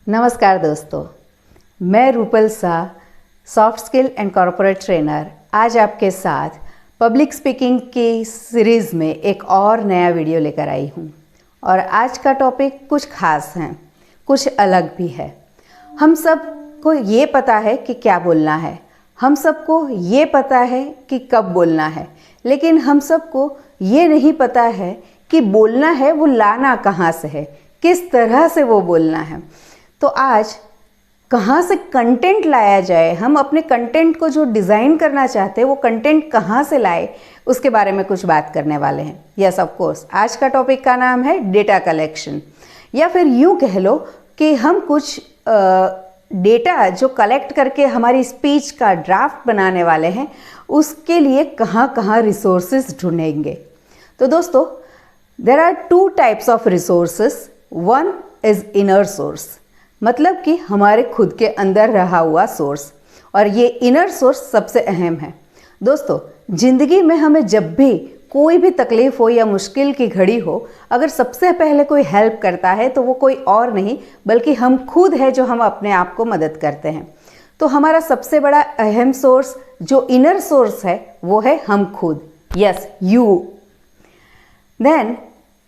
नमस्कार दोस्तों, मैं Rupal Shah, soft skill and corporate trainer, आज आपके साथ पब्लिक स्पीकिंग की सीरीज़ में एक और नया वीडियो लेकर आई हूँ। और आज का टॉपिक कुछ खास है, कुछ अलग भी है। हम सबको ये पता है कि क्या बोलना है, हम सबको ये पता है कि कब बोलना है, लेकिन हम सबको ये नहीं पता है कि बोलना है वो लाना कहाँ से है, किस तरह से वो बोलना है। तो आज कहाँ से कंटेंट लाया जाए, हम अपने कंटेंट को जो डिज़ाइन करना चाहते हैं वो कंटेंट कहाँ से लाए, उसके बारे में कुछ बात करने वाले हैं। यस ऑफ कोर्स, आज का टॉपिक का नाम है डेटा कलेक्शन, या फिर यूँ कह लो कि हम कुछ डेटा जो कलेक्ट करके हमारी स्पीच का ड्राफ्ट बनाने वाले हैं, उसके लिए कहाँ कहाँ रिसोर्सेज ढूंढेंगे। तो दोस्तों, there are two types of resources. One is inner source, मतलब कि हमारे खुद के अंदर रहा हुआ सोर्स, और ये इनर सोर्स सबसे अहम है। दोस्तों, ज़िंदगी में हमें जब भी कोई भी तकलीफ़ हो या मुश्किल की घड़ी हो, अगर सबसे पहले कोई हेल्प करता है तो वो कोई और नहीं बल्कि हम खुद है जो हम अपने आप को मदद करते हैं। तो हमारा सबसे बड़ा अहम सोर्स जो इनर सोर्स है वो है हम खुद। Yes, you. Then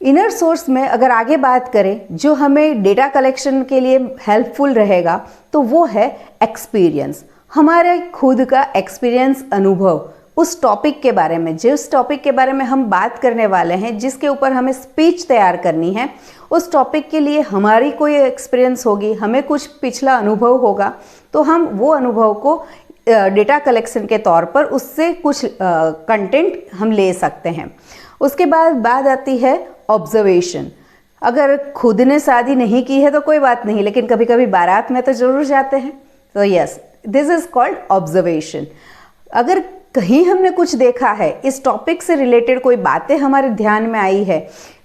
inner source में अगर आगे बात करें जो हमें डेटा कलेक्शन के लिए हेल्पफुल रहेगा तो वो है एक्सपीरियंस, हमारे खुद का एक्सपीरियंस, अनुभव उस टॉपिक के बारे में, जिस टॉपिक के बारे में हम बात करने वाले हैं, जिसके ऊपर हमें स्पीच तैयार करनी है, उस टॉपिक के लिए हमारी कोई एक्सपीरियंस होगी, हमें कुछ पिछला अनुभव होगा, तो हम वो अनुभव को डेटा कलेक्शन के तौर पर उससे कुछ कंटेंट हम ले सकते हैं। उसके बाद बात आती है ऑब्जर्वेशन। अगर खुद ने शादी नहीं की है तो कोई बात नहीं, लेकिन कभी कभी बारात में तो जरूर जाते हैं, तो yes, this is called observation. अगर कहीं हमने कुछ देखा है, इस टॉपिक से रिलेटेड कोई बातें हमारे ध्यान में आई है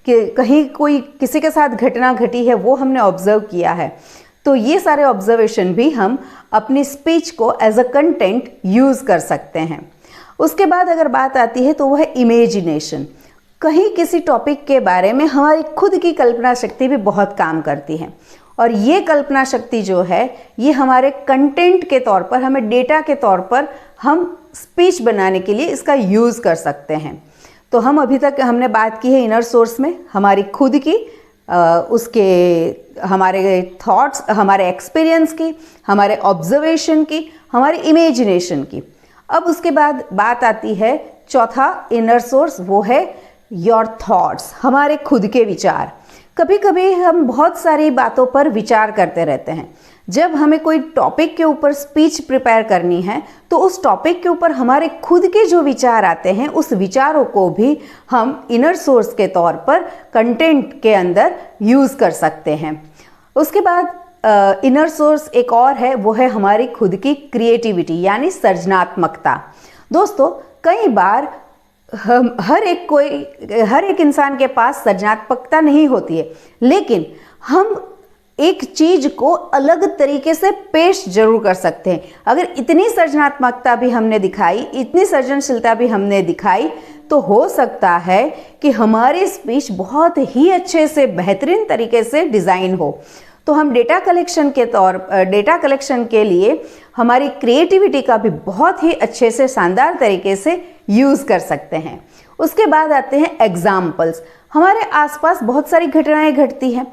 कि कहीं कोई किसी के साथ घटना घटी है, वो हमने ऑब्जर्व किया है, तो ये सारे ऑब्जर्वेशन भी हम अपनी स्पीच को एज अ कंटेंट यूज़ कर सकते हैं। उसके बाद अगर बात आती है तो वह है इमेजिनेशन। कहीं किसी टॉपिक के बारे में हमारी खुद की कल्पना शक्ति भी बहुत काम करती है, और ये कल्पना शक्ति जो है ये हमारे कंटेंट के तौर पर, हमें डेटा के तौर पर हम स्पीच बनाने के लिए इसका यूज़ कर सकते हैं। तो हम अभी तक हमने बात की है इनर सोर्स में हमारी खुद की, उसके हमारे थॉट्स, हमारे एक्सपीरियंस की, हमारे ऑब्जर्वेशन की, हमारी इमेजिनेशन की। अब उसके बाद बात आती है चौथा इनर सोर्स, वो है योर थॉट्स, हमारे खुद के विचार। कभी कभी हम बहुत सारी बातों पर विचार करते रहते हैं। जब हमें कोई टॉपिक के ऊपर स्पीच प्रिपेयर करनी है तो उस टॉपिक के ऊपर हमारे खुद के जो विचार आते हैं, उस विचारों को भी हम इनर सोर्स के तौर पर कंटेंट के अंदर यूज़ कर सकते हैं। उसके बाद इनर सोर्स एक और है, वो है हमारी खुद की क्रिएटिविटी, यानी सृजनात्मकता। दोस्तों, कई बार हर एक इंसान के पास सृजनात्मकता नहीं होती है, लेकिन हम एक चीज को अलग तरीके से पेश जरूर कर सकते हैं। अगर इतनी सृजनात्मकता भी हमने दिखाई, इतनी सृजनशीलता भी हमने दिखाई, तो हो सकता है कि हमारी स्पीच बहुत ही अच्छे से, बेहतरीन तरीके से डिज़ाइन हो। तो हम डेटा कलेक्शन के लिए हमारी क्रिएटिविटी का भी बहुत ही अच्छे से, शानदार तरीके से यूज़ कर सकते हैं। उसके बाद आते हैं एग्जाम्पल्स। हमारे आसपास बहुत सारी घटनाएं घटती हैं,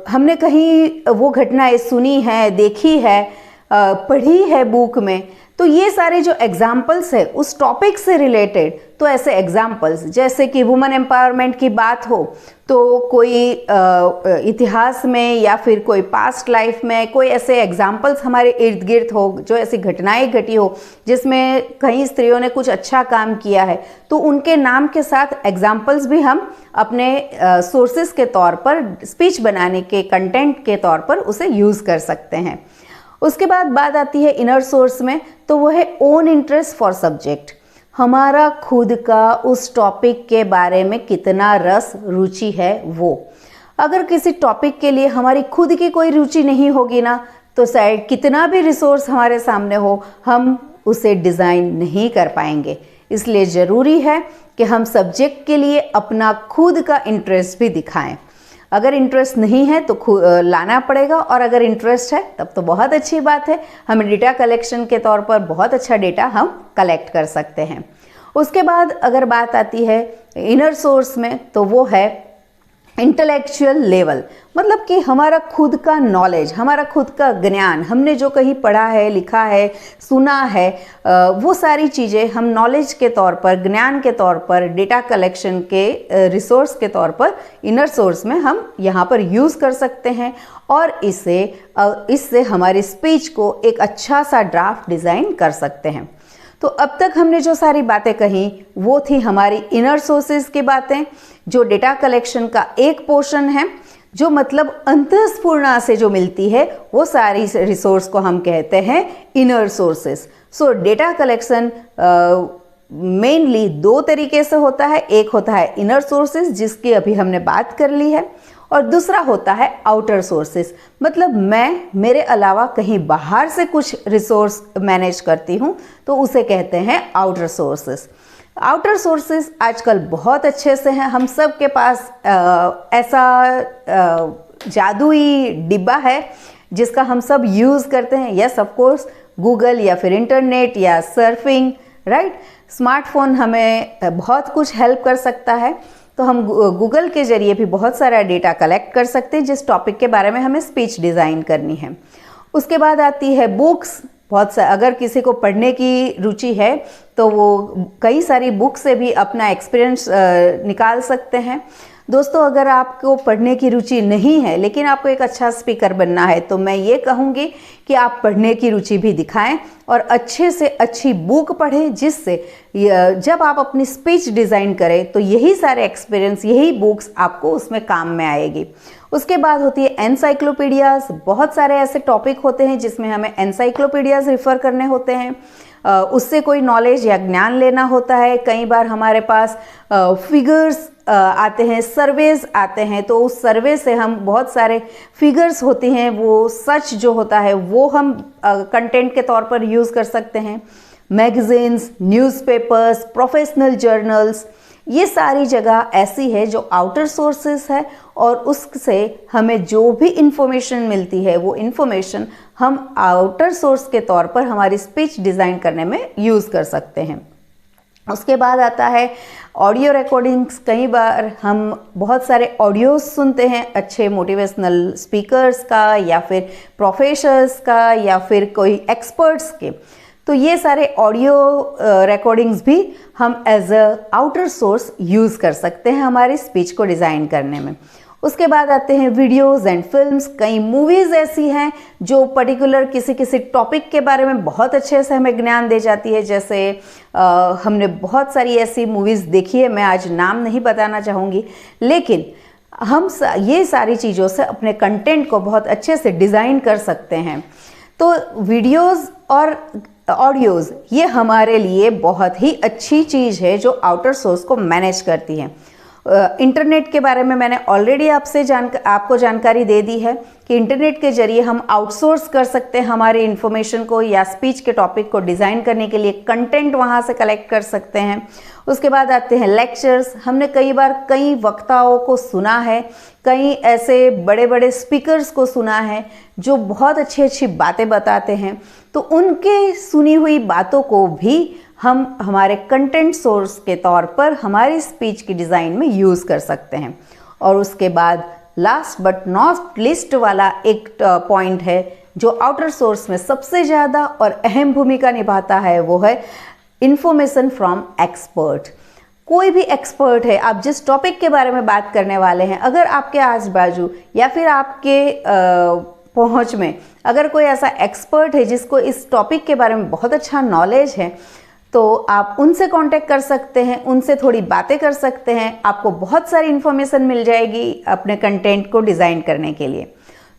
हमने कहीं वो घटनाएं सुनी है, देखी है, पढ़ी है बुक में, तो ये सारे जो एग्जाम्पल्स है उस टॉपिक से रिलेटेड, तो ऐसे एग्जाम्पल्स जैसे कि वुमेन एम्पावरमेंट की बात हो तो कोई इतिहास में या फिर कोई पास्ट लाइफ में कोई ऐसे एग्जाम्पल्स हमारे इर्द गिर्द हो, जो ऐसी घटनाएं घटी हो जिसमें कई स्त्रियों ने कुछ अच्छा काम किया है, तो उनके नाम के साथ एग्जाम्पल्स भी हम अपने सोर्सेस के तौर पर, स्पीच बनाने के कंटेंट के तौर पर उसे यूज़ कर सकते हैं। उसके बाद बात आती है इनर सोर्स में, तो वो है ओन इंटरेस्ट फॉर सब्जेक्ट। हमारा खुद का उस टॉपिक के बारे में कितना रस, रुचि है वो। अगर किसी टॉपिक के लिए हमारी खुद की कोई रुचि नहीं होगी ना, तो शायद कितना भी रिसोर्स हमारे सामने हो, हम उसे डिज़ाइन नहीं कर पाएंगे। इसलिए ज़रूरी है कि हम सब्जेक्ट के लिए अपना खुद का इंटरेस्ट भी दिखाएं। अगर इंटरेस्ट नहीं है तो लाना पड़ेगा, और अगर इंटरेस्ट है तब तो बहुत अच्छी बात है, हमें डेटा कलेक्शन के तौर पर बहुत अच्छा डेटा हम कलेक्ट कर सकते हैं। उसके बाद अगर बात आती है इनर सोर्स में, तो वो है इंटेलेक्चुअल लेवल, मतलब कि हमारा खुद का नॉलेज, हमारा खुद का ज्ञान, हमने जो कहीं पढ़ा है, लिखा है, सुना है, वो सारी चीज़ें हम नॉलेज के तौर पर, ज्ञान के तौर पर, डेटा कलेक्शन के रिसोर्स के तौर पर इनर सोर्स में हम यहाँ पर यूज़ कर सकते हैं, और इससे हमारी स्पीच को एक अच्छा सा ड्राफ्ट डिज़ाइन कर सकते हैं। तो अब तक हमने जो सारी बातें कही वो थी हमारी इनर सोर्सेज की बातें, जो डेटा कलेक्शन का एक पोर्शन है, जो मतलब अंतःस्फुरणा से जो मिलती है वो सारी रिसोर्स को हम कहते हैं इनर सोर्सेज। सो डेटा कलेक्शन मेनली दो तरीके से होता है, एक होता है इनर सोर्सेज जिसकी अभी हमने बात कर ली है, और दूसरा होता है आउटर सोर्सेस, मतलब मैं मेरे अलावा कहीं बाहर से कुछ रिसोर्स मैनेज करती हूँ तो उसे कहते हैं आउटर सोर्सेस। आउटर सोर्सेस आजकल बहुत अच्छे से हैं, हम सब के पास ऐसा जादुई डिब्बा है जिसका हम सब यूज़ करते हैं। यस ऑफ कोर्स, गूगल या फिर इंटरनेट या सर्फिंग, राइट। स्मार्टफोन हमें बहुत कुछ हेल्प कर सकता है, तो हम गूगल के ज़रिए भी बहुत सारा डेटा कलेक्ट कर सकते हैं जिस टॉपिक के बारे में हमें स्पीच डिज़ाइन करनी है। उसके बाद आती है बुक्स। अगर किसी को पढ़ने की रुचि है तो वो कई सारी बुक से भी अपना एक्सपीरियंस निकाल सकते हैं। दोस्तों, अगर आपको पढ़ने की रुचि नहीं है लेकिन आपको एक अच्छा स्पीकर बनना है, तो मैं ये कहूँगी कि आप पढ़ने की रुचि भी दिखाएं और अच्छे से अच्छी बुक पढ़ें, जिससे जब आप अपनी स्पीच डिज़ाइन करें तो यही सारे एक्सपीरियंस, यही बुक्स आपको उसमें काम में आएगी। उसके बाद होती है एनसाइक्लोपीडियाज़। बहुत सारे ऐसे टॉपिक होते हैं जिसमें हमें एनसाइक्लोपीडियाज़ रिफ़र करने होते हैं, उससे कोई नॉलेज या ज्ञान लेना होता है। कई बार हमारे पास फिगर्स आते हैं, सर्वेज आते हैं, तो उस सर्वे से हम बहुत सारे फिगर्स होती हैं, वो सच जो होता है वो हम कंटेंट के तौर पर यूज़ कर सकते हैं। मैगज़ीन्स, न्यूज़पेपर्स, प्रोफेशनल जर्नल्स, ये सारी जगह ऐसी है जो आउटर सोर्सेस है, और उससे हमें जो भी इंफॉर्मेशन मिलती है वो इंफॉर्मेशन हम आउटर सोर्स के तौर पर हमारी स्पीच डिज़ाइन करने में यूज़ कर सकते हैं। उसके बाद आता है ऑडियो रिकॉर्डिंग्स। कई बार हम बहुत सारे ऑडियोज सुनते हैं अच्छे मोटिवेशनल स्पीकर्स का, या फिर प्रोफेसर्स का, या फिर कोई एक्सपर्ट्स के, तो ये सारे ऑडियो रिकॉर्डिंग्स भी हम as a outer source use कर सकते हैं हमारी स्पीच को डिज़ाइन करने में। उसके बाद आते हैं वीडियोज़ एंड फिल्म्स। कई मूवीज़ ऐसी हैं जो पर्टिकुलर किसी टॉपिक के बारे में बहुत अच्छे से हमें ज्ञान दे जाती है। जैसे हमने बहुत सारी ऐसी मूवीज़ देखी है, मैं आज नाम नहीं बताना चाहूँगी, लेकिन हम ये सारी चीज़ों से अपने कंटेंट को बहुत अच्छे से डिज़ाइन कर सकते हैं। तो वीडियोज़ और ऑडियोज़ ये हमारे लिए बहुत ही अच्छी चीज़ है जो आउटर सोर्स को मैनेज करती है। इंटरनेट के बारे में मैंने ऑलरेडी आपको जानकारी दे दी है कि इंटरनेट के जरिए हम आउटसोर्स कर सकते हैं हमारी इन्फॉर्मेशन को, या स्पीच के टॉपिक को डिज़ाइन करने के लिए कंटेंट वहाँ से कलेक्ट कर सकते हैं। उसके बाद आते हैं लेक्चर्स। हमने कई बार कई वक्ताओं को सुना है, कई ऐसे बड़े बड़े स्पीकर्स को सुना है जो बहुत अच्छी अच्छी बातें बताते हैं, तो उनके सुनी हुई बातों को भी हम हमारे कंटेंट सोर्स के तौर पर हमारी स्पीच की डिज़ाइन में यूज़ कर सकते हैं। और उसके बाद लास्ट बट नॉट लिस्ट वाला एक पॉइंट है जो आउटर सोर्स में सबसे ज़्यादा और अहम भूमिका निभाता है, वो है इंफॉर्मेशन फ्रॉम एक्सपर्ट। कोई भी एक्सपर्ट है, आप जिस टॉपिक के बारे में बात करने वाले हैं, अगर आपके आस बाजू या फिर आपके पहुंच में अगर कोई ऐसा एक्सपर्ट है जिसको इस टॉपिक के बारे में बहुत अच्छा नॉलेज है, तो आप उनसे कांटेक्ट कर सकते हैं, उनसे थोड़ी बातें कर सकते हैं, आपको बहुत सारी इन्फॉर्मेशन मिल जाएगी अपने कंटेंट को डिज़ाइन करने के लिए।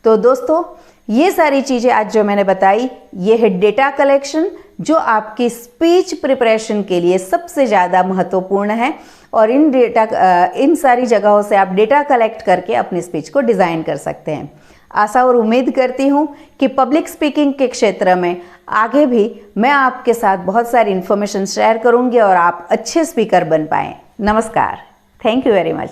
तो दोस्तों, ये सारी चीज़ें आज जो मैंने बताई, ये है डेटा कलेक्शन जो आपकी स्पीच प्रिपरेशन के लिए सबसे ज़्यादा महत्वपूर्ण है, और इन सारी जगहों से आप डेटा कलेक्ट करके अपनी स्पीच को डिज़ाइन कर सकते हैं। आशा और उम्मीद करती हूँ कि पब्लिक स्पीकिंग के क्षेत्र में आगे भी मैं आपके साथ बहुत सारी इन्फॉर्मेशन शेयर करूँगी और आप अच्छे स्पीकर बन पाएँ। नमस्कार, थैंक यू वेरी मच।